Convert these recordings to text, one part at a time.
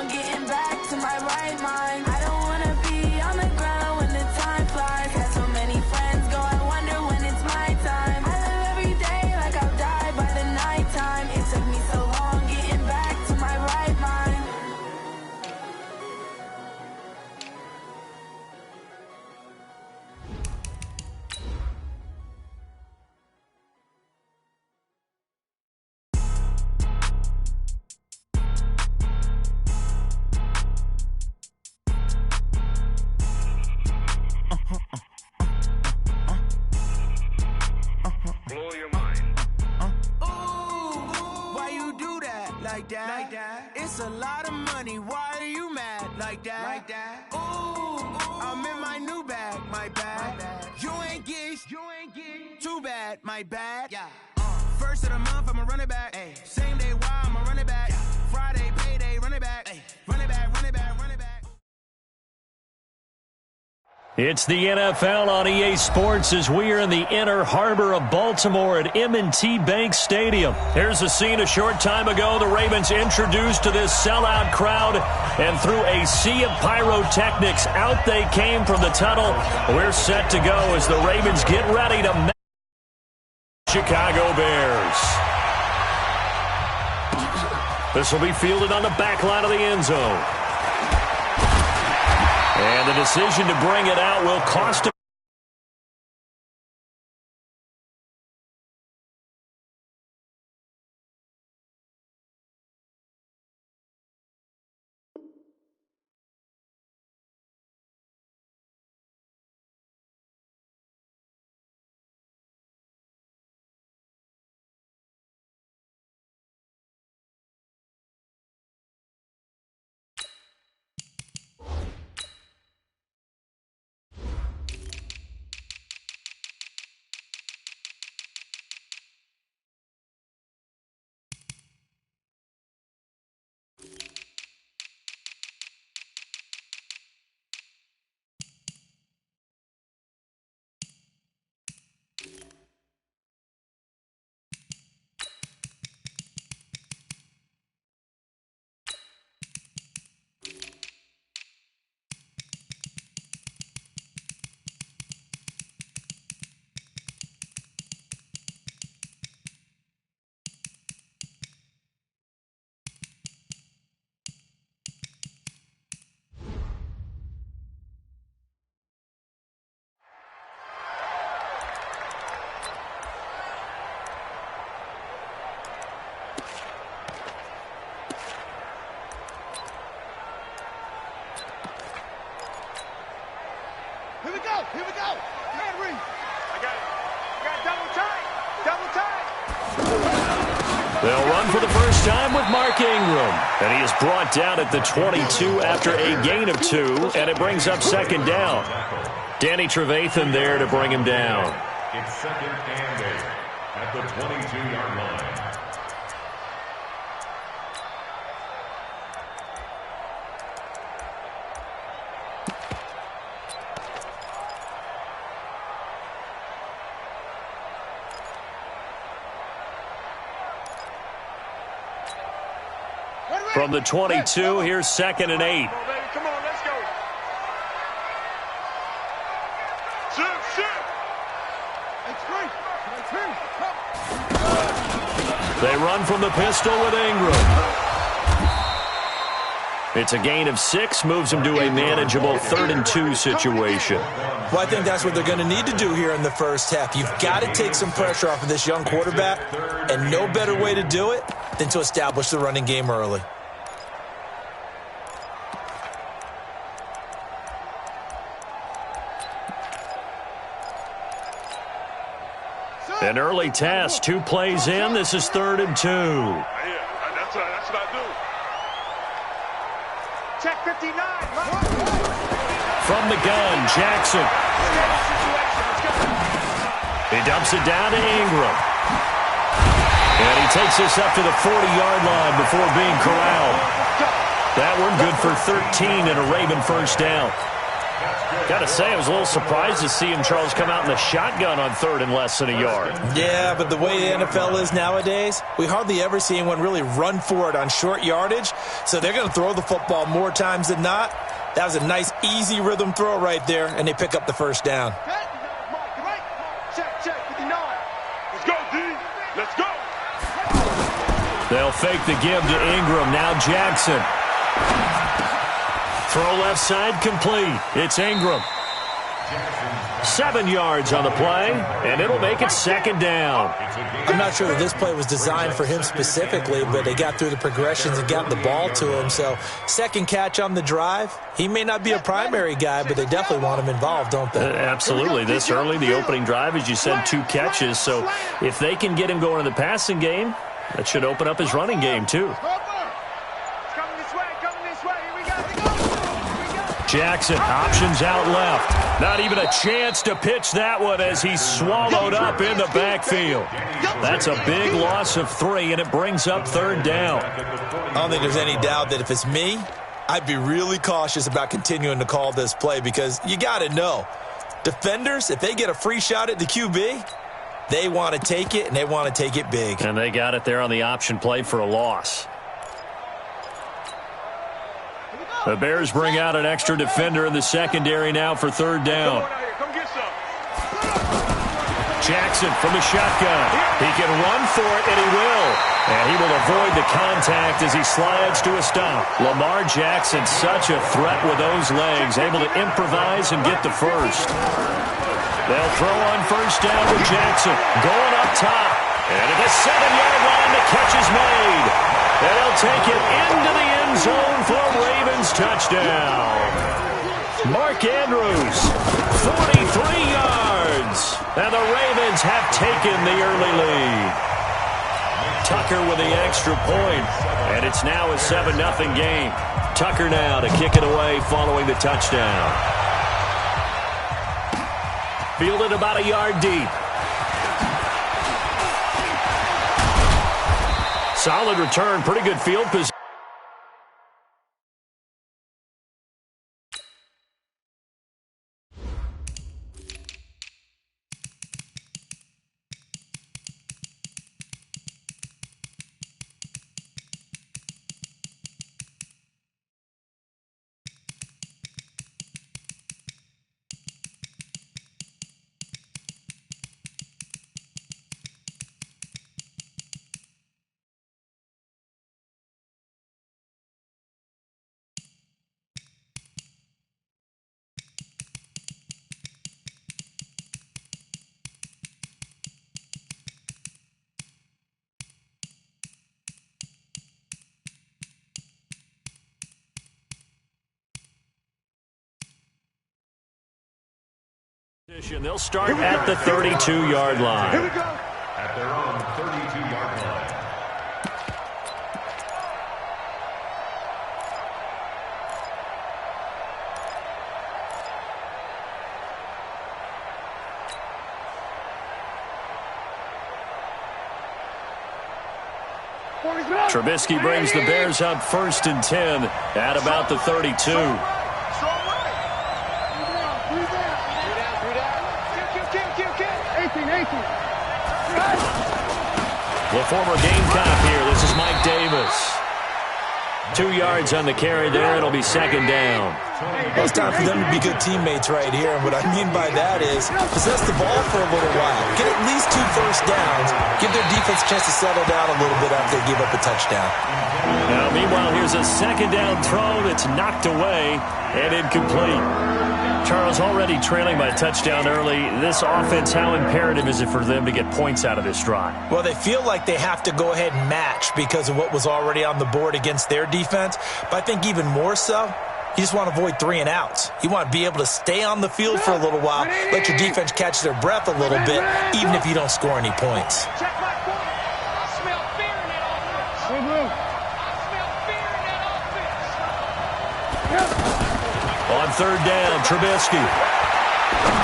long getting back to my right mind. I don't wanna be on the ground when the time flies. Got so many friends go, I wonder when it's my time. I live every day like I'll die by the nighttime. It took me so long getting back to my right mind. Blow your mind. Why you do that like that? Like that? It's a lot of money. Why are you mad like that? Like that? Ooh, I'm in my new bag, my bag. You ain't get too bad, my bad. Yeah. First of the month, I'ma run it back. Ay. Same day, why I'ma run it back. Friday, payday, run it back. Ay. Run it back, run it back, run it back. It's the NFL on EA Sports as we are in the inner harbor of Baltimore at M&T Bank Stadium. Here's a scene a short time ago. The Ravens introduced to this sellout crowd, and through a sea of pyrotechnics, out they came from the tunnel. We're set to go as the Ravens get ready to match Chicago Bears. This will be fielded on the back line of the end zone. And the decision to bring it out will cost him. Here we go. Henry. I got double time. They'll run for the first time with Mark Ingram. And he is brought down at the 22 after a gain of 2, and it brings up second down. Danny Trevathan there to bring him down. It's second and 8 at the 22-yard line. From the 22, here's second and 8. Come on, let's go. Shoot. They run from the pistol with Ingram. It's a gain of 6, moves him to a manageable 3rd and 2 situation. Well, I think that's what they're going to need to do here in the first half. You've got to take some pressure off of this young quarterback, and no better way to do it than to establish the running game early. An early task, 2 plays in. This is 3rd and 2. Yeah, that's what I do. Check 59. From the gun, Jackson. He dumps it down to Ingram. And he takes this up to the 40-yard line before being corralled. That one good for 13 and a Raven first down. Gotta say, I was a little surprised to see him, Charles, come out in the shotgun on third and less than a yard. Yeah, but the way the NFL is nowadays, we hardly ever see anyone really run for it on short yardage. So they're going to throw the football more times than not. That was a nice, easy rhythm throw right there, and they pick up the first down. Check, 59. Let's go, D. Let's go. They'll fake the give to Ingram. Now Jackson. Throw left side complete. It's Ingram. 7 yards on the play, and it'll make it second down. I'm not sure that this play was designed for him specifically, but they got through the progressions and got the ball to him. So second catch on the drive. He may not be a primary guy, but they definitely want him involved, don't they? Absolutely. This early, the opening drive, as you said, 2 catches. So if they can get him going in the passing game, that should open up his running game too. Jackson, options out left. Not even a chance to pitch that one as he's swallowed up in the backfield. That's a big loss of 3, and it brings up third down. I don't think there's any doubt that if it's me, I'd be really cautious about continuing to call this play because you got to know, defenders, if they get a free shot at the QB, they want to take it, and they want to take it big. And they got it there on the option play for a loss. The Bears bring out an extra defender in the secondary now for third down. Come get some. Jackson from the shotgun. He can run for it, and he will. And he will avoid the contact as he slides to a stop. Lamar Jackson, such a threat with those legs, able to improvise and get the first. They'll throw on first down with Jackson. Going up top. And at the 7-yard line, the catch is made. And they'll take it into the end zone for a Ravens touchdown. Mark Andrews, 43 yards. And the Ravens have taken the early lead. Tucker with the extra point. And it's now a 7-0 game. Tucker now to kick it away following the touchdown. Fielded about a yard deep. Solid return, pretty good field position. They'll start at the 32-yard line. Here we go. At their own 32-yard line. Trubisky brings the Bears up 1st and 10 at about the 32. The former Gamecock here. This is Mike Davis. 2 yards on the carry there. It'll be second down. Well, it's time for them to be good teammates right here. And what I mean by that is possess the ball for a little while. Get at least 2 first downs. Give their defense a chance to settle down a little bit after they give up a touchdown. Now, meanwhile, here's a second down throw that's knocked away and incomplete. Charles, already trailing by a touchdown early. This offense, how imperative is it for them to get points out of this drive? Well, they feel like they have to go ahead and match because of what was already on the board against their defense. But I think even more so, you just want to avoid 3 and outs. You want to be able to stay on the field for a little while, let your defense catch their breath a little bit, even if you don't score any points. On third down, Trubisky.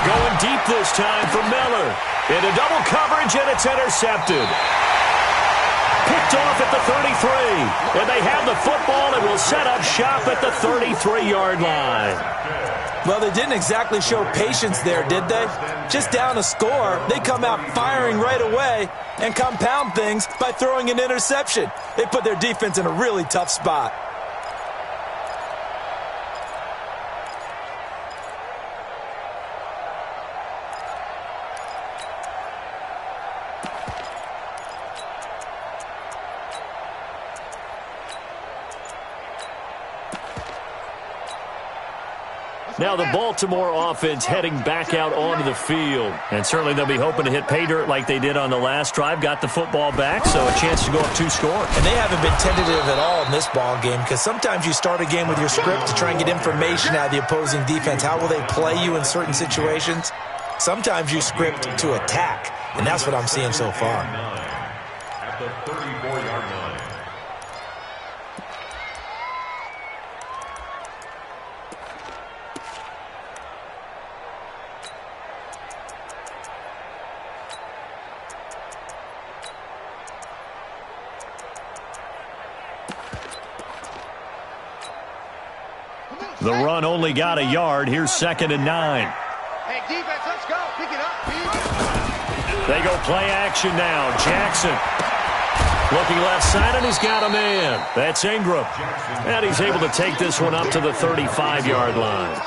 Going deep this time for Miller. Into double coverage, and it's intercepted. Picked tipped off at the 33. And they have the football and will set up shop at the 33-yard line. Well, they didn't exactly show patience there, did they? Just down a score, they come out firing right away and compound things by throwing an interception. They put their defense in a really tough spot. Now the Baltimore offense heading back out onto the field. And certainly they'll be hoping to hit pay dirt like they did on the last drive. Got the football back, so a chance to go up 2 scores. And they haven't been tentative at all in this ball game because sometimes you start a game with your script to try and get information out of the opposing defense. How will they play you in certain situations? Sometimes you script to attack, and that's what I'm seeing so far. At the 34-yard line. The run only got a yard. Here's 2nd and 9. Hey, defense, let's go. Pick it up, defense. They go play action now. Jackson looking left side, and he's got a man. That's Ingram. And he's able to take this one up to the 35-yard line.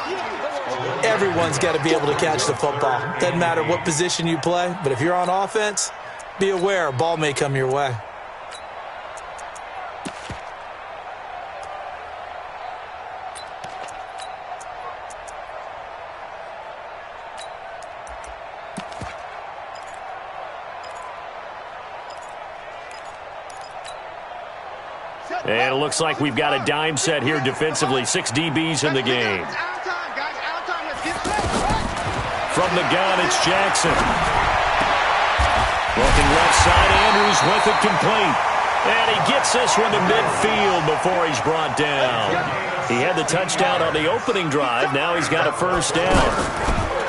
Everyone's got to be able to catch the football. Doesn't matter what position you play, but if you're on offense, be aware a ball may come your way. And it looks like we've got a dime set here defensively. 6 DBs in the game. From the gun, it's Jackson. Looking left side, Andrews with it complete. And he gets this one to midfield before he's brought down. He had the touchdown on the opening drive. Now he's got a first down.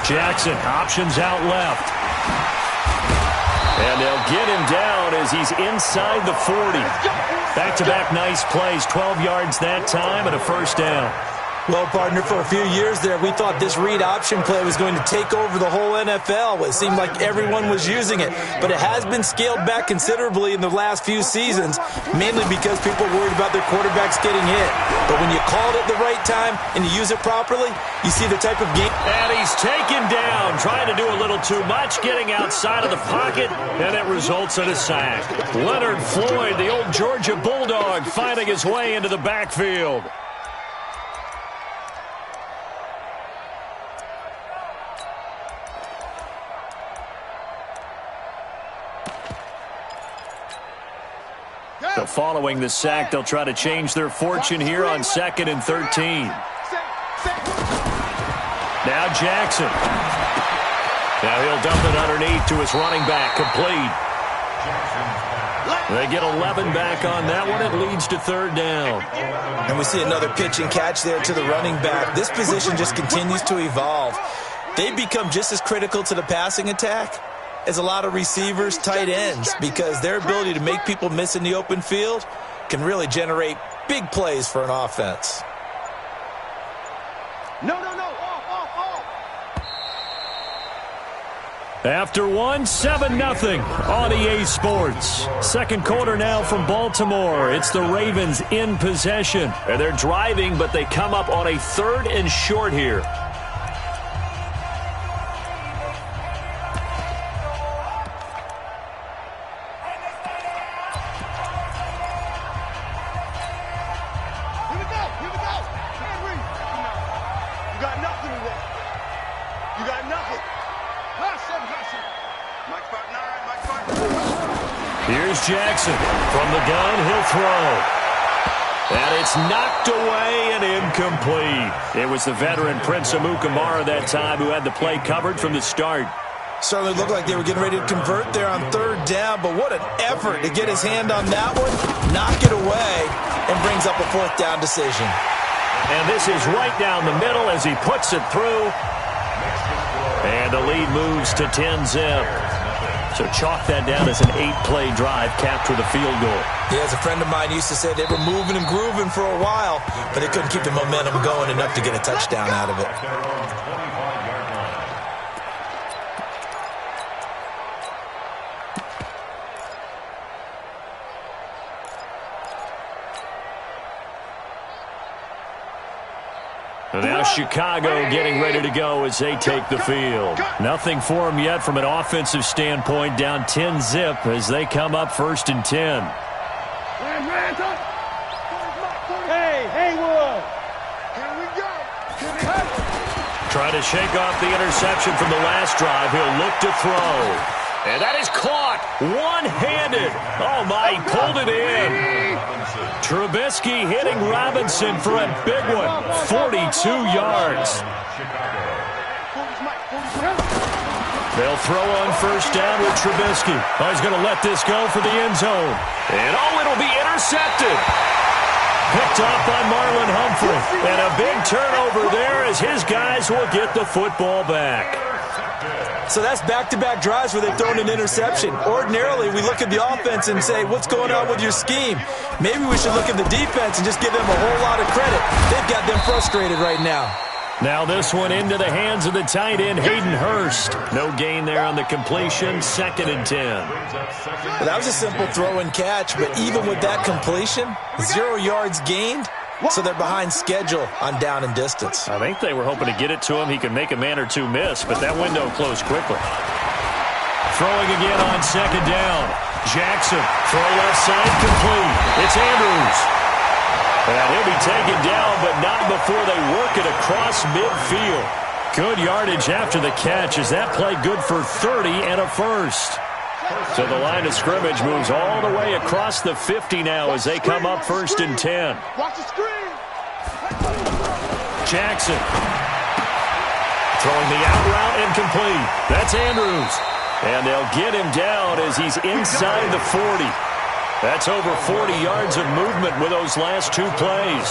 Jackson, options out left. And they'll get him down as he's inside the 40. Back-to-back nice plays, 12 yards that time and a first down. Well, partner, for a few years there, we thought this read option play was going to take over the whole NFL. It seemed like everyone was using it, but it has been scaled back considerably in the last few seasons, mainly because people worried about their quarterbacks getting hit. But when you call it at the right time and you use it properly, you see the type of game. And he's taken down, trying to do a little too much, getting outside of the pocket, and it results in a sack. Leonard Floyd, the old Georgia Bulldog, finding his way into the backfield. So following the sack, they'll try to change their fortune here on 2nd and 13. Now Jackson. Now he'll dump it underneath to his running back, complete. They get 11 back on that one. It leads to 3rd down. And we see another pitch and catch there to the running back. This position just continues to evolve. They've become just as critical to the passing attack as a lot of receivers, tight ends, because their ability to make people miss in the open field can really generate big plays for an offense. No, off. After one, 7-0 on EA Sports. Second quarter now from Baltimore. It's the Ravens in possession. And they're driving, but they come up on a 3rd and short here. Jackson from the gun, he'll throw. And it's knocked away and incomplete. It was the veteran Prince Amukamara that time who had the play covered from the start. Certainly looked like they were getting ready to convert there on 3rd down, but what an effort to get his hand on that one, knock it away, and brings up a 4th down decision. And this is right down the middle as he puts it through. And the lead moves to 10-zip. So chalk that down as an 8-play drive capped with a field goal. Yeah, as a friend of mine used to say, they were moving and grooving for a while, but they couldn't keep the momentum going enough to get a touchdown out of it. And now Chicago getting ready to go as they take the field. Nothing for them yet from an offensive standpoint. Down 10-zip as they come up 1st and 10. Hey, Haywood. Here we go. Trying to shake off the interception from the last drive. He'll look to throw. And that is caught one-handed. Oh, my, he pulled it in. Trubisky hitting Robinson for a big one. 42 yards. They'll throw on 1st down with Trubisky. Oh, he's going to let this go for the end zone. And, it'll be intercepted. Picked off by Marlon Humphrey. And a big turnover there as his guys will get the football back. So that's back-to-back drives where they've thrown an interception. Ordinarily, we look at the offense and say, what's going on with your scheme? Maybe we should look at the defense and just give them a whole lot of credit. They've got them frustrated right now. Now this one into the hands of the tight end, Hayden Hurst. No gain there on the completion, 2nd and 10. Well, that was a simple throw and catch, but even with that completion, 0 yards gained. So they're behind schedule on down and distance. I think they were hoping to get it to him. He could make a man or two miss, but that window closed quickly. Throwing again on 2nd down. Jackson, throw left side, complete. It's Andrews. And he'll be taken down, but not before they work it across midfield. Good yardage after the catch as that play good for 30 and a first. So the line of scrimmage moves all the way across the 50 now as they come up 1st and 10. Watch the screen. Jackson. Throwing the out route incomplete. That's Andrews. And they'll get him down as he's inside the 40. That's over 40 yards of movement with those last 2 plays.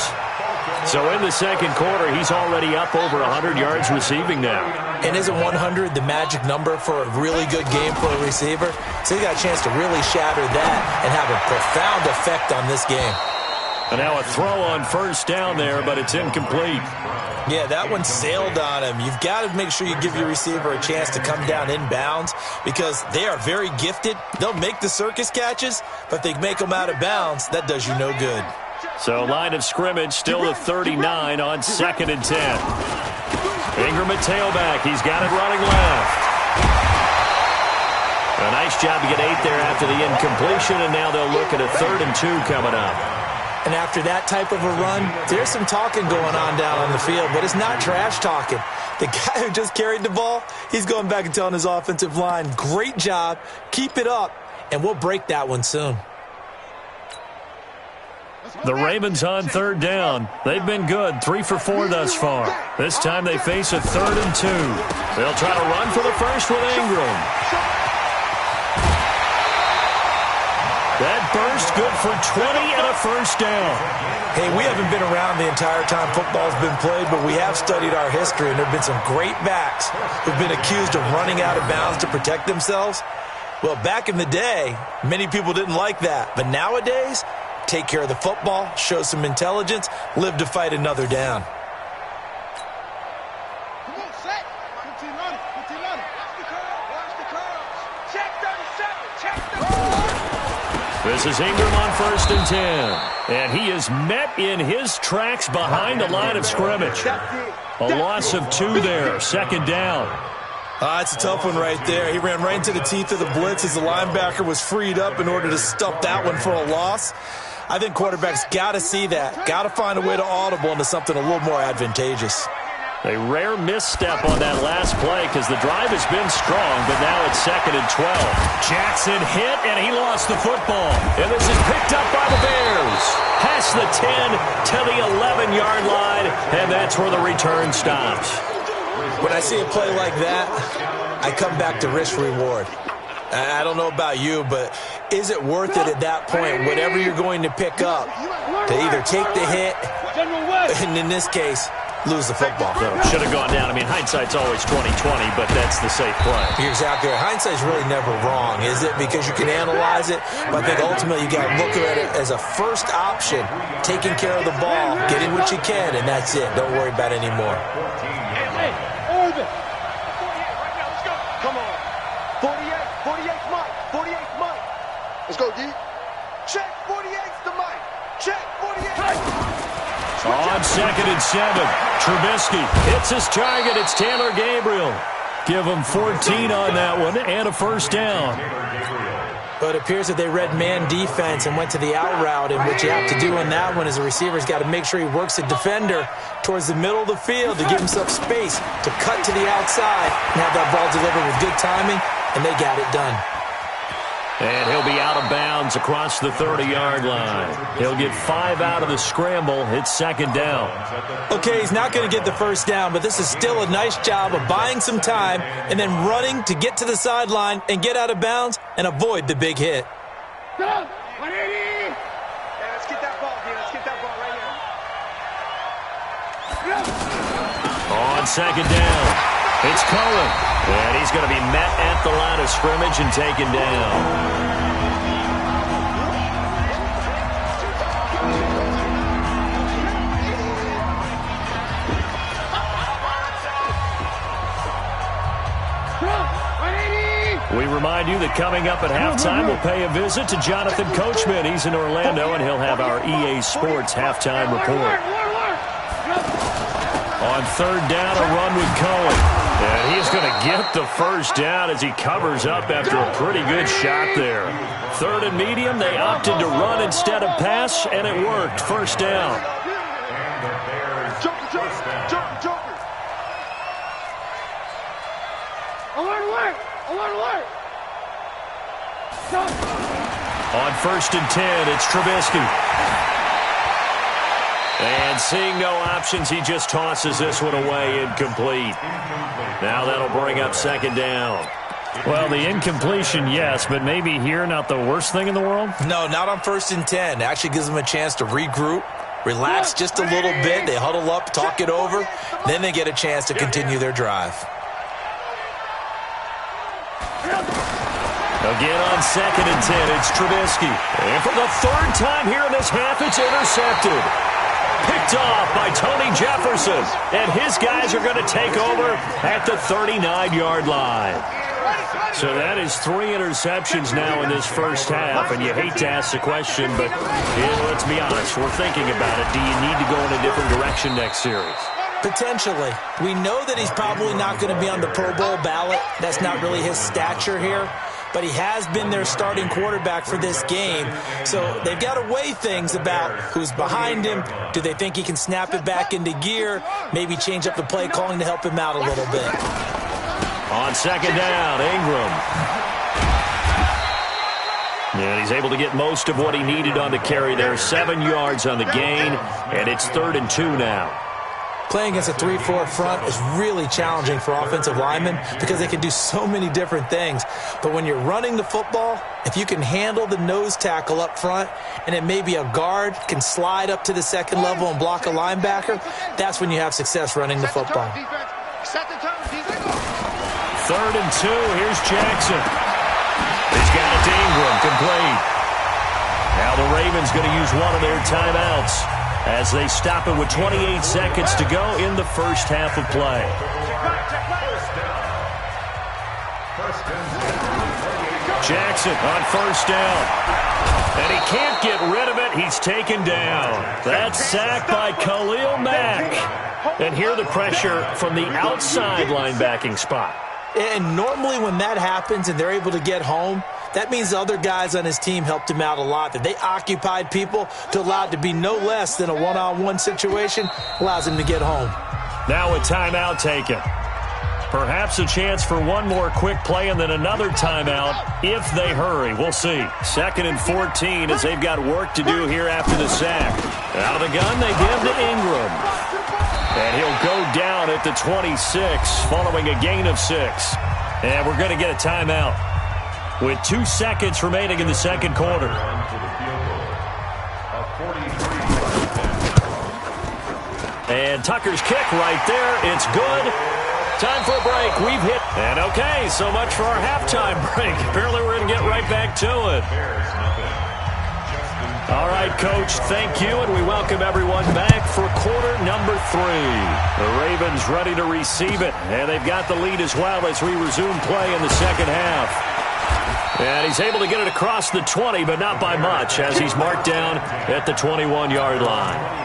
So in the 2nd quarter, he's already up over 100 yards receiving now. And isn't 100 the magic number for a really good game for a receiver? So he got a chance to really shatter that and have a profound effect on this game. And now a throw on 1st down there, but it's incomplete. Yeah, that one sailed on him. You've got to make sure you give your receiver a chance to come down inbounds because they are very gifted. They'll make the circus catches, but if they make them out of bounds, that does you no good. So line of scrimmage still at 39 on 2nd and 10. Ingram at tailback. He's got it running left. A nice job to get 8 there after the incompletion, and now they'll look at a 3rd and 2 coming up. And after that type of a run, there's some talking going on down on the field, but it's not trash talking. The guy who just carried the ball, he's going back and telling his offensive line, great job, keep it up, and we'll break that one soon. The Ravens on 3rd down. They've been good, 3 for 4 thus far. This time they face a 3rd and 2. They'll try to run for the first with Ingram. That burst good for 20 and a 1st down. Hey, we haven't been around the entire time football's been played, but we have studied our history, and there have been some great backs who've been accused of running out of bounds to protect themselves. Well, back in the day, many people didn't like that. But nowadays, take care of the football, show some intelligence, live to fight another down. Come on, set. 15 on it. 15 on it. Watch the curl. Watch the curl. Check 37. Check the curl. This is Ingram on 1st and 10. And he is met in his tracks behind the line of scrimmage. A loss of 2 there, 2nd down. It's a tough one right there. He ran right into the teeth of the blitz as the linebacker was freed up in order to stuff that one for a loss. I think quarterbacks got to see that. Got to find a way to audible into something a little more advantageous. A rare misstep on that last play because the drive has been strong, but now it's 2nd and 12. Jackson hit, and he lost the football. And this is picked up by the Bears. Past the 10 to the 11-yard line, and that's where the return stops. When I see a play like that, I come back to risk-reward. I don't know about you, but is it worth it at that point, whatever you're going to pick up, to either take the hit, and in this case, lose the football. So should have gone down. I mean, hindsight's always 20/20, but that's the safe play. You're exactly right. Hindsight's really never wrong, is it? Because you can analyze it, but I think ultimately you got to look at it as a first option, taking care of the ball, getting what you can, and that's it. Don't worry about it anymore. Hey, Orbit. 48 right now. Let's go. Come on. 48. 48's Mike. 48's Mike. Let's go, D. Check. 48's the Mike. Check. 48. On 2nd and 7, Trubisky hits his target. It's Taylor Gabriel. Give him 14 on that one and a first down. But it appears that they read man defense and went to the out route, and what you have to do on that one is the receiver's got to make sure he works the defender towards the middle of the field to give himself space to cut to the outside and have that ball delivered with good timing, and they got it done. And he'll be out of bounds across the 30-yard line. He'll get 5 out of the scramble. It's 2nd down. Okay, he's not going to get the first down, but this is still a nice job of buying some time and then running to get to the sideline and get out of bounds and avoid the big hit. Go! 180! Yeah, let's get that ball, D. Let's get that ball right here. On 2nd down, it's Cohen. And he's going to be met at the line of scrimmage and taken down. We remind you that coming up at halftime, we'll pay a visit to Jonathan Coachman. He's in Orlando, and he'll have our EA Sports halftime report. On 3rd down, a run with Cohen. And he's going to get the first down as he covers up after a pretty good shot there. 3rd and medium, they opted to run instead of pass, and it worked. First down. Joker. Alert. On 1st and 10, it's Trubisky. And seeing no options, he just tosses this one away, incomplete. Now that'll bring up 2nd down. Well, the incompletion, yes, but maybe here not the worst thing in the world? No, not on 1st and 10. It actually gives them a chance to regroup, relax just a little bit. They huddle up, talk it over. Then they get a chance to continue their drive. Again on 2nd and 10, it's Trubisky. And for the 3rd time here in this half, it's intercepted. Picked off by Tony Jefferson. And his guys are going to take over at the 39-yard line. So that is 3 interceptions now in this first half. And you hate to ask the question, but let's be honest. We're thinking about it. Do you need to go in a different direction next series? Potentially. We know that he's probably not going to be on the Pro Bowl ballot. That's not really his stature here. But he has been their starting quarterback for this game. So they've got to weigh things about who's behind him. Do they think he can snap it back into gear? Maybe change up the play calling to help him out a little bit. On 2nd down, Ingram. And he's able to get most of what he needed on the carry there. 7 yards on the gain, and it's 3rd and 2 now. Playing against a 3-4 front is really challenging for offensive linemen because they can do so many different things. But when you're running the football, if you can handle the nose tackle up front and then maybe a guard can slide up to the 2nd level and block a linebacker, that's when you have success running the football. 3rd and 2, here's Jackson. He's got it to Ingram, complete. Now the Ravens going to use one of their timeouts as they stop it with 28 seconds to go in the first half of play. Jackson on 1st down. And he can't get rid of it. He's taken down. That's sacked by Khalil Mack. And here the pressure from the outside linebacking spot. And normally when that happens and they're able to get home, that means the other guys on his team helped him out a lot. That they occupied people to allow it to be no less than a one-on-one situation allows him to get home. Now a timeout taken. Perhaps a chance for one more quick play and then another timeout if they hurry. We'll see. 2nd and 14 as they've got work to do here after the sack. Out of the gun, they give to Ingram. And he'll go down at the 26 following a gain of 6. And we're going to get a timeout with 2 seconds remaining in the second quarter. And Tucker's kick right there. It's good. Time for a break. We've hit. And okay, so much for our halftime break. Apparently we're going to get right back to it. All right, Coach, thank you, and we welcome everyone back for quarter number 3. The Ravens ready to receive it, and they've got the lead as well as we resume play in the second half. And he's able to get it across the 20, but not by much, as he's marked down at the 21-yard line.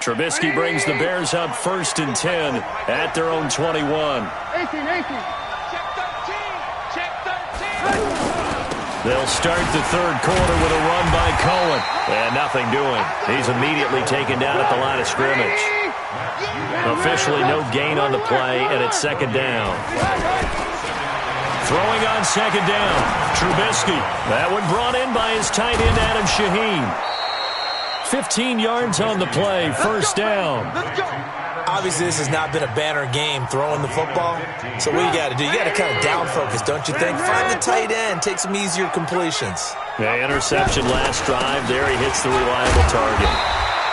Trubisky brings the Bears up 1st and 10 at their own 21. 18. Check 13. They'll start the third quarter with a run by Cohen. And nothing doing. He's immediately taken down at the line of scrimmage. Officially no gain on the play, and it's second down. Throwing on second down, Trubisky. That one brought in by his tight end, Adam Shaheen. 15 yards on the play, first down. Obviously, this has not been a banner game throwing the football. So what you got to do? You got to kind of down focus, don't you think? Find the tight end, take some easier completions. Yeah, interception last drive. There he hits the reliable target.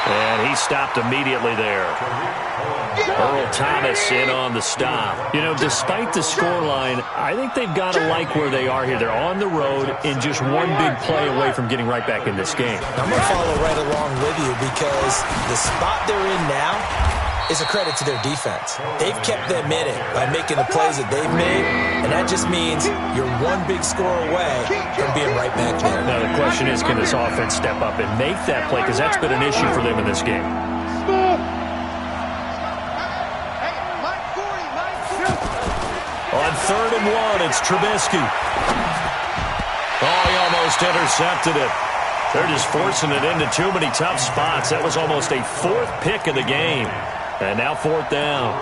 And he stopped immediately there. Earl Thomas in on the stop. You know, despite the scoreline, I think they've got to like where they are here. They're on the road and just one big play away from getting right back in this game. I'm going to follow right along with you because the spot they're in now is a credit to their defense. They've kept them in it by making the plays that they've made, and that just means you're one big score away from being right back there. Now, the question is, can this offense step up and make that play? Because that's been an issue for them in this game. On 3rd and 1, it's Trubisky. Oh, he almost intercepted it. They're just forcing it into too many tough spots. That was almost a 4th pick of the game. And now 4th down.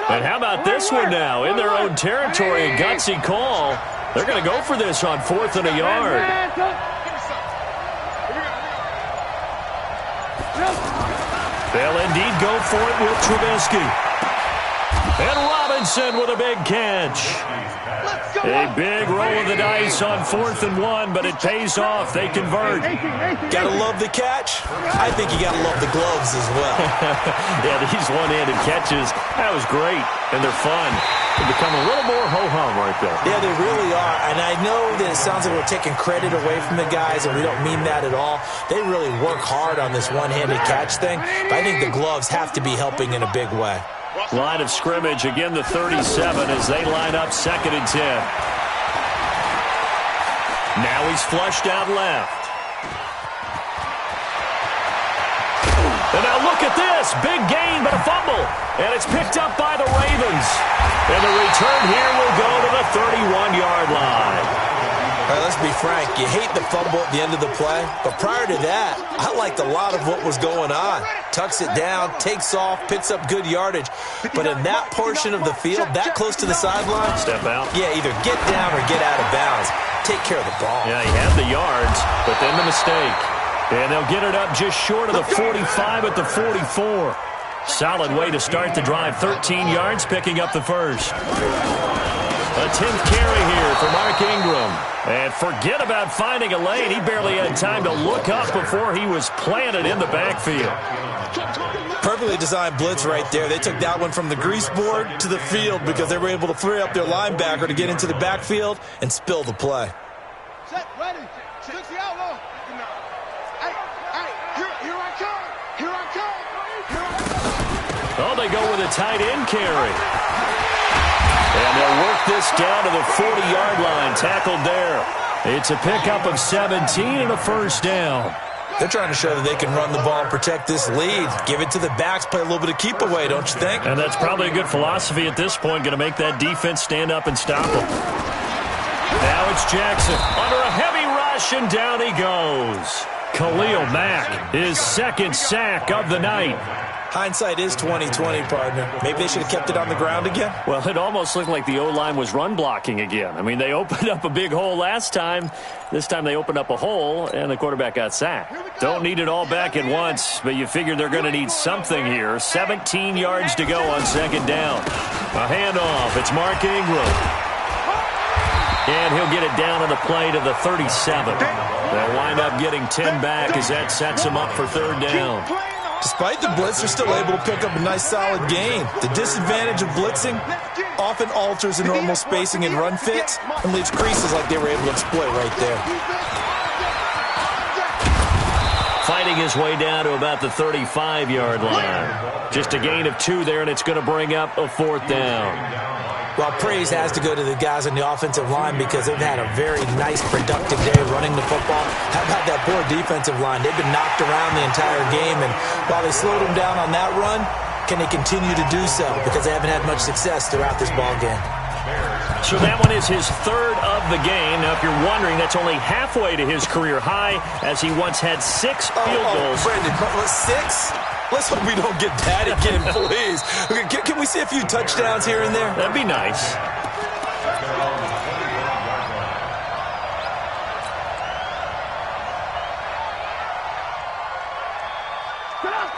And how about this one now? In their own territory, a gutsy call. They're going to go for this on 4th and a yard. They'll indeed go for it with Trubisky. And Robinson with a big catch. A big roll of the dice on 4th and 1, but it pays off. They convert. Gotta love the catch. I think you gotta love the gloves as well. Yeah, these one-handed catches, that was great, and they're fun. They become a little more ho-hum right there. Yeah, they really are, and I know that it sounds like we're taking credit away from the guys, and we don't mean that at all. They really work hard on this one-handed catch thing, but I think the gloves have to be helping in a big way. Line of scrimmage, again the 37 as they line up 2nd and 10. Now he's flushed out left. And now look at this. Big gain, but a fumble. And it's picked up by the Ravens. And the return here will go to the 31-yard line. All right, let's be frank. You hate the fumble at the end of the play, but prior to that, I liked a lot of what was going on. Tucks it down, takes off, picks up good yardage. But in that portion of the field, that close to the sideline, step out. Yeah, either get down or get out of bounds. Take care of the ball. Yeah, he had the yards, but then the mistake. And they'll get it up just short of the 45 at the 44. Solid way to start the drive. 13 yards, picking up the first. A 10th carry here for Mark Ingram. And forget about finding a lane. He barely had time to look up before he was planted in the backfield. Perfectly designed blitz right there. They took that one from the grease board to the field because they were able to free up their linebacker to get into the backfield and spill the play. Set, ready. 60 outlaw. Hey, here I come. Here I come. Oh, they go with a tight end carry. And they'll work this down to the 40-yard line. Tackled there. It's a pickup of 17 and a first down. They're trying to show that they can run the ball and protect this lead. Give it to the backs, play a little bit of keep away, don't you think? And that's probably a good philosophy at this point, going to make that defense stand up and stop them. Now it's Jackson under a heavy rush, and down he goes. Khalil Mack, his second sack of the night. Hindsight is 20/20, partner. Maybe they should have kept it on the ground again. Well, it almost looked like the O-line was run blocking again. I mean, they opened up a big hole last time. This time they opened up a hole, and the quarterback got sacked. Don't need it all back at once, but you figure they're going to need something here. 17 yards to go on second down. A handoff. It's Mark Ingram. And he'll get it down on the play to the 37. They'll wind up getting 10 back as that sets them up for third down. Despite the blitz, they're still able to pick up a nice, solid gain. The disadvantage of blitzing often alters the normal spacing and run fits and leaves creases like they were able to exploit right there. Fighting his way down to about the 35-yard line. Just a gain of 2 there, and it's going to bring up a fourth down. Well, praise has to go to the guys on the offensive line because they've had a very nice, productive day running the football. How about that poor defensive line? They've been knocked around the entire game, and while they slowed them down on that run, can they continue to do so? Because they haven't had much success throughout this ball game. So that one is his third of the game. Now, if you're wondering, that's only halfway to his career high, as he once had 6 field goals. Brandon, 6? Let's hope we don't get that again, please. Okay, can we see a few touchdowns here and there? That'd be nice.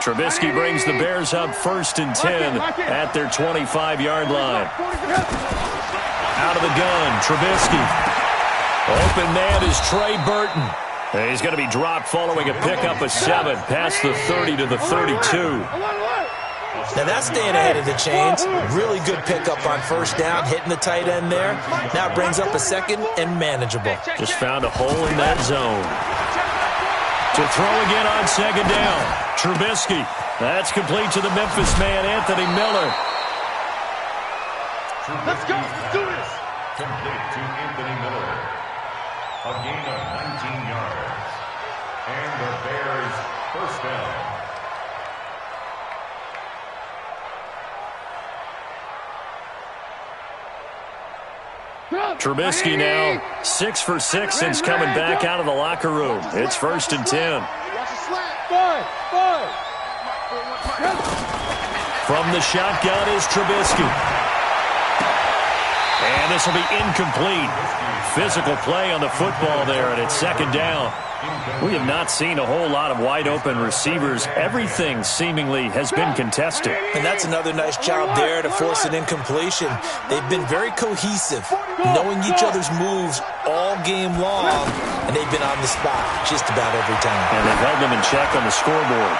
Trubisky brings the Bears up 1st and 10 at their 25-yard line. Out of the gun, Trubisky. Open man is Trey Burton. And he's going to be dropped following a pickup of 7 past the 30 to the 32. Now that's staying ahead of the chains. Really good pickup on first down, hitting the tight end there. Now it brings up a second and manageable. Just found a hole in that zone. To throw again on second down. Trubisky. That's complete to the Memphis man, Anthony Miller. Let's go. Let's do this. Complete to Anthony Miller. A gain of 19 yards. And the Bears first down. Trubisky now 6 for 6 since coming back out of the locker room. It's 1st and 10. From the shotgun is Trubisky. And this will be incomplete. Physical play on the football there, and it's second down. We have not seen a whole lot of wide-open receivers. Everything seemingly has been contested. And that's another nice job there to force an incompletion. They've been very cohesive, knowing each other's moves all game long, and they've been on the spot just about every time. And they've held them in check on the scoreboard.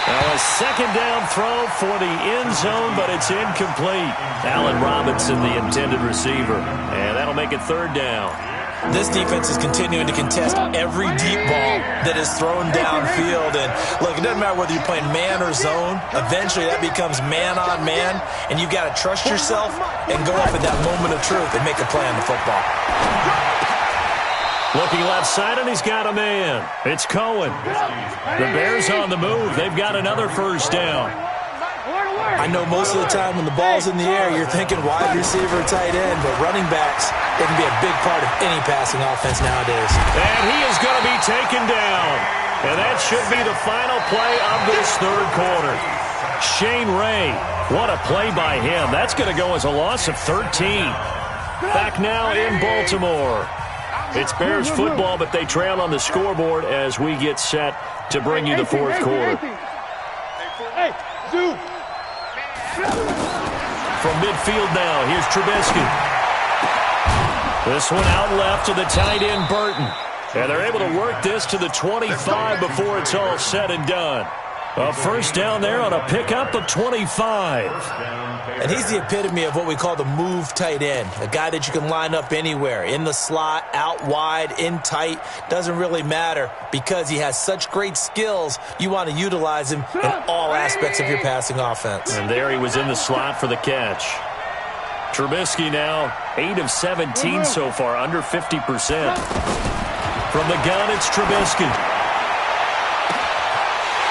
Now a second down throw for the end zone, but it's incomplete. Allen Robinson, the intended receiver. And that'll make it third down. This defense is continuing to contest every deep ball that is thrown downfield. And look, it doesn't matter whether you're playing man or zone. Eventually that becomes man on man, and you've got to trust yourself and go up at that moment of truth and make a play on the football. Looking left side, and he's got a man. It's Cohen. The Bears on the move. They've got another first down. I know most of the time when the ball's in the air, you're thinking wide receiver, tight end, but running backs, they can be a big part of any passing offense nowadays. And he is going to be taken down. And that should be the final play of this third quarter. Shane Ray, what a play by him. That's going to go as a loss of 13. Back now in Baltimore. It's Bears football, but they trail on the scoreboard as we get set to bring you the fourth quarter. From midfield now, here's Trubisky. This one out left to the tight end, Burton. And they're able to work this to the 25 before it's all said and done. A first down there on a pickup of 25. And he's the epitome of what we call the move tight end, a guy that you can line up anywhere, in the slot, out wide, in tight, doesn't really matter because he has such great skills. You want to utilize him in all aspects of your passing offense. And there he was in the slot for the catch. Trubisky now 8 of 17 so far, under 50%. From the gun, it's Trubisky.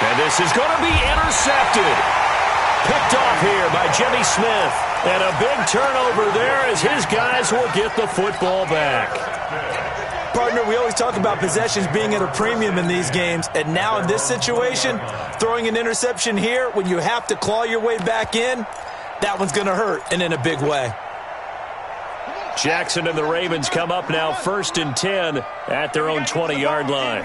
And this is going to be intercepted. Picked off here by Jimmy Smith. And a big turnover there as his guys will get the football back. Partner, we always talk about possessions being at a premium in these games. And now in this situation, throwing an interception here when you have to claw your way back in, that one's going to hurt, and in a big way. Jackson and the Ravens come up now 1st and 10 at their own 20-yard line.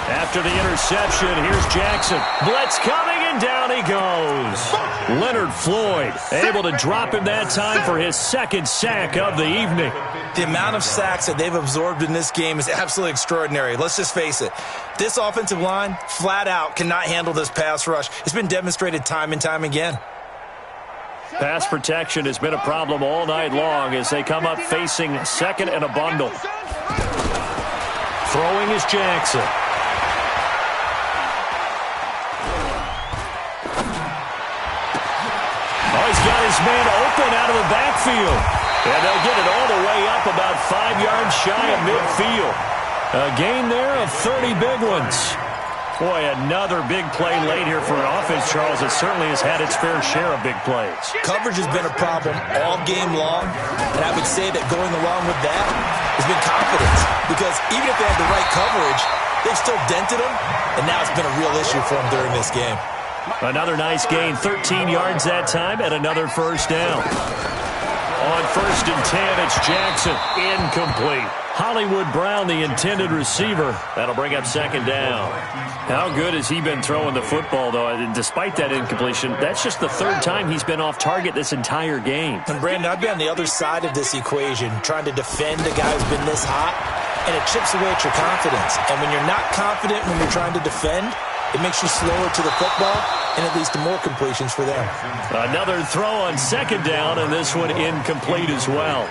After the interception, here's Jackson. Blitz coming, and down he goes. Leonard Floyd able to drop him that time for his 2nd sack of the evening. The amount of sacks that they've absorbed in this game is absolutely extraordinary. Let's just face it. This offensive line, flat out, cannot handle this pass rush. It's been demonstrated time and time again. Pass protection has been a problem all night long as they come up facing 2nd and a bundle. Throwing is Jackson. Oh, he's got his man open out of the backfield. And they'll get it all the way up about 5 yards shy of midfield. A gain there of 30 big ones. Boy, another big play late here for an offense, Charles, that certainly has had its fair share of big plays. Coverage has been a problem all game long, and I would say that going along with that has been confidence. Because even if they had the right coverage, they've still dented them, and now it's been a real issue for them during this game. Another nice gain, 13 yards that time, and another 1st down. On 1st and 10, it's Jackson. Incomplete. Hollywood Brown, the intended receiver. That'll bring up 2nd down. How good has he been throwing the football, though? And despite that incompletion, that's just the 3rd time he's been off target this entire game. And, Brandon, I'd be on the other side of this equation, trying to defend a guy who's been this hot, and it chips away at your confidence. And when you're not confident when you're trying to defend, it makes you slower to the football, and it leads to more completions for them. Another throw on 2nd down, and this one incomplete as well.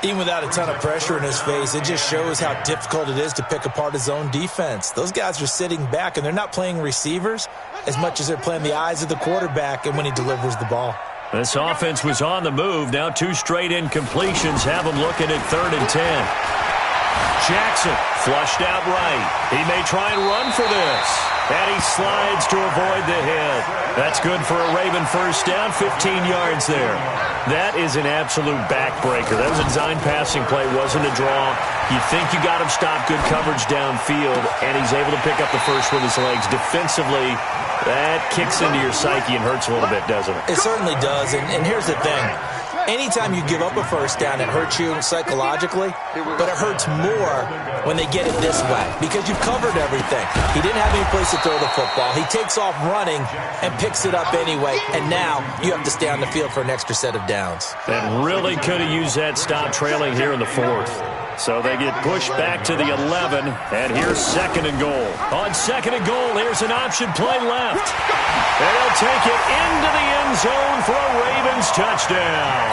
Even without a ton of pressure in his face, it just shows how difficult it is to pick apart his own defense. Those guys are sitting back, and they're not playing receivers as much as they're playing the eyes of the quarterback and when he delivers the ball. This offense was on the move. Now 2 straight incompletions have them looking at 3rd and 10. Jackson flushed out right. He may try and run for this. And he slides to avoid the hit. That's good for a Raven 1st down, 15 yards there. That is an absolute backbreaker. That was a design passing play, wasn't a draw. You think you got him stopped, good coverage downfield, and he's able to pick up the 1st with his legs. Defensively, that kicks into your psyche and hurts a little bit, doesn't it? It certainly does, and here's the thing. Anytime you give up a 1st down, it hurts you psychologically, but it hurts more when they get it this way because you've covered everything. He didn't have any place to throw the football. He takes off running and picks it up anyway, and now you have to stay on the field for an extra set of downs. And really could have used that stop trailing here in the 4th. So they get pushed back to the 11, and here's 2nd and goal. On 2nd and goal, here's an option play left. And they'll take it into the end zone for a Ravens touchdown.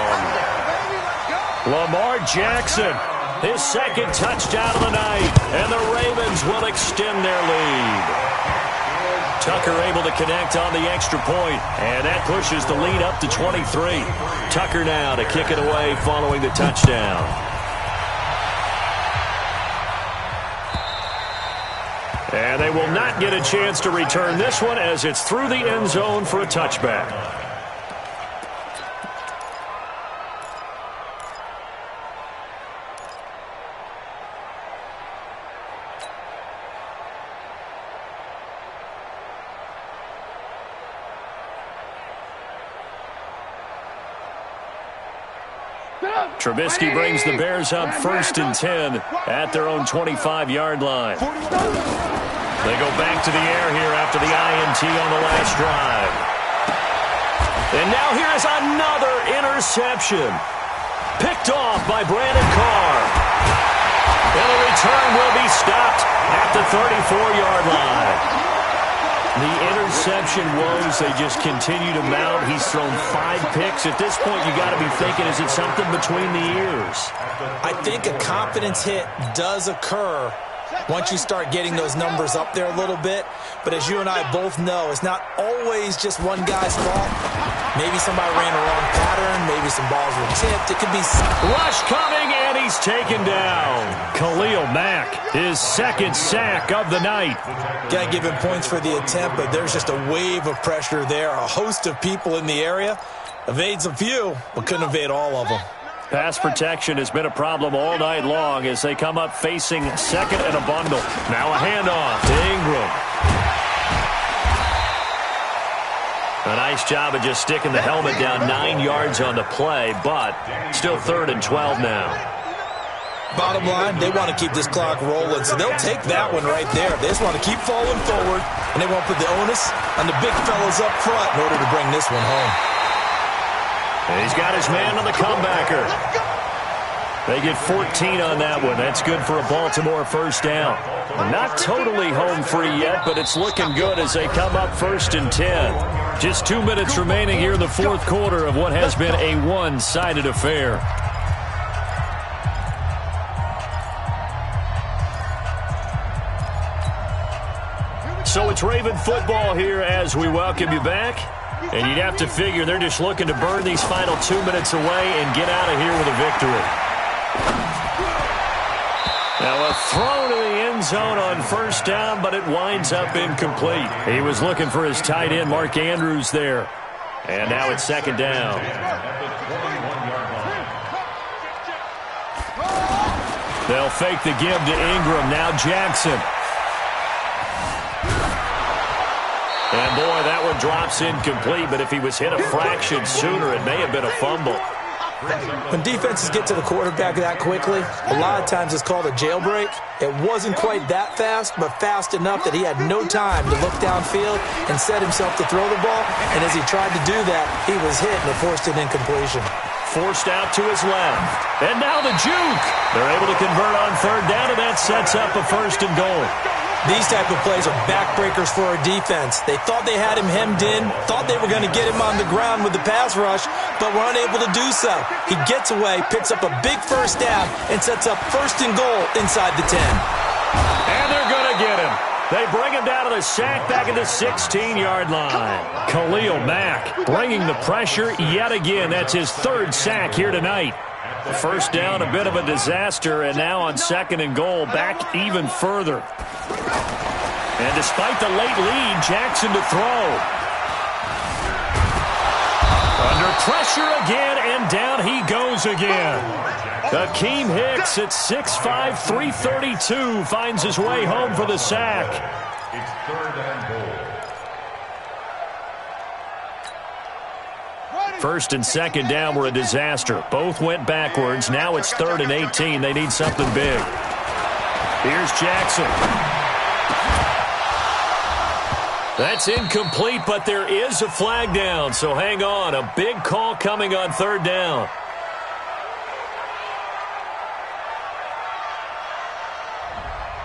Lamar Jackson, his 2nd touchdown of the night, and the Ravens will extend their lead. Tucker able to connect on the extra point, and that pushes the lead up to 23. Tucker now to kick it away following the touchdown. And they will not get a chance to return this one as it's through the end zone for a touchback. Trubisky brings the Bears up 1st and 10 at their own 25-yard line. They go back to the air here after the INT on the last drive. And now here is another interception. Picked off by Brandon Carr. And the return will be stopped at the 34-yard line. The interception woes, they just continue to mount. He's thrown 5 picks. At this point, you got to be thinking, is it something between the ears? I think a confidence hit does occur once you start getting those numbers up there a little bit. But as you and I both know, it's not always just one guy's fault. Maybe somebody ran a wrong pattern. Maybe some balls were tipped. It could be... Rush coming, and he's taken down. Khalil Mack, his second sack of the night. Got to give him points for the attempt, but there's just a wave of pressure there. A host of people in the area. Evades a few, but couldn't evade all of them. Pass protection has been a problem all night long as they come up facing second and a bundle. Now a handoff to Ingram. A nice job of just sticking the helmet down 9 yards on the play, but still 3rd and 12 now. Bottom line, they want to keep this clock rolling, so they'll take that one right there. They just want to keep falling forward, and they won't put the onus on the big fellas up front in order to bring this one home. And he's got his man on the comebacker. They get 14 on that one. That's good for a Baltimore first down. Not totally home free yet, but it's looking good as they come up 1st and 10. Just 2 minutes remaining here in the fourth quarter of what has been a one-sided affair. So it's Raven football here as we welcome you back. And you'd have to figure they're just looking to burn these final 2 minutes away and get out of here with a victory. Now a throw to the end zone on first down, but it winds up incomplete. He was looking for his tight end, Mark Andrews, there. And now it's 2nd down. They'll fake the give to Ingram. Now Jackson. And, boy, that one drops incomplete, but if he was hit a fraction sooner, it may have been a fumble. When defenses get to the quarterback that quickly, a lot of times it's called a jailbreak. It wasn't quite that fast, but fast enough that he had no time to look downfield and set himself to throw the ball. And as he tried to do that, he was hit and it forced an incompletion. Forced out to his left. And now the juke. They're able to convert on 3rd down, and that sets up a 1st and goal. These type of plays are backbreakers for our defense. They thought they had him hemmed in, thought they were going to get him on the ground with the pass rush, but were unable to do so. He gets away, picks up a big first down, and sets up 1st and goal inside the 10. And they're going to get him. They bring him down to the sack back at the 16-yard line. Khalil Mack bringing the pressure yet again. That's his 3rd sack here tonight. First down, a bit of a disaster, and now on 2nd and goal, back even further. And despite the late lead, Jackson to throw. Under pressure again, and down he goes again. Akeem Hicks at 6'5", 332 finds his way home for the sack. It's 3rd and goal. 1st and 2nd down were a disaster. Both went backwards. Now it's 3rd and 18. They need something big. Here's Jackson. That's incomplete, but there is a flag down, so hang on. A big call coming on 3rd down.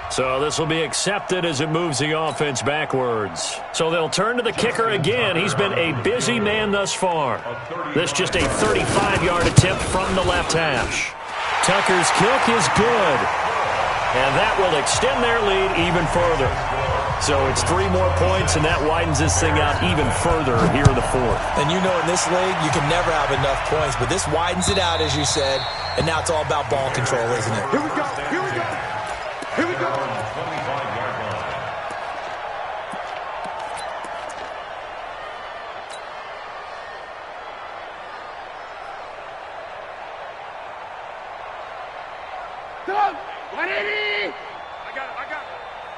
So this will be accepted as it moves the offense backwards. So they'll turn to the kicker again. He's been a busy man thus far. This just a 35-yard attempt from the left hash. Tucker's kick is good. And that will extend their lead even further. So it's 3 more points, and that widens this thing out even further here in the 4th. And you know in this league, you can never have enough points, but this widens it out, as you said, and now it's all about ball control, isn't it? Here we go. Here we go. Here we go. 25-yard line.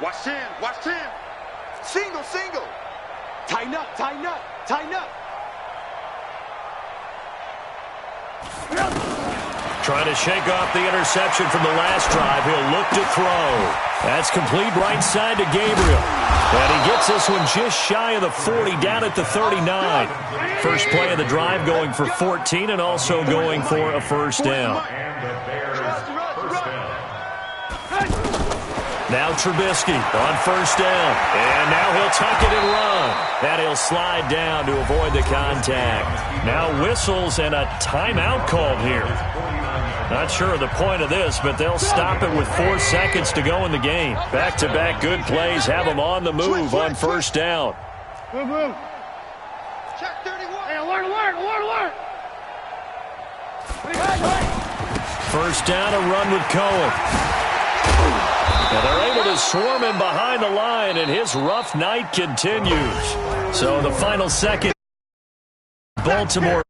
Watch 10. Watch 10. Single, single. Tighten up, tighten up, tighten up. Trying to shake off the interception from the last drive. He'll look to throw. That's complete right side to Gabriel. And he gets this one just shy of the 40, down at the 39. First play of the drive going for 14 and also going for a first down. And the Bears first down. Now Trubisky on first down. And now he'll tuck it and run. And he'll slide down to avoid the contact. Now whistles and a timeout called here. Not sure of the point of this, but they'll stop it with 4 seconds to go in the game. Back-to-back good plays have them on the move on first down. Move. Check 31. Hey, alert, alert, alert, alert. First down, a run with Cohen. And they're able to swarm him behind the line, and his rough night continues. So the final second, Baltimore.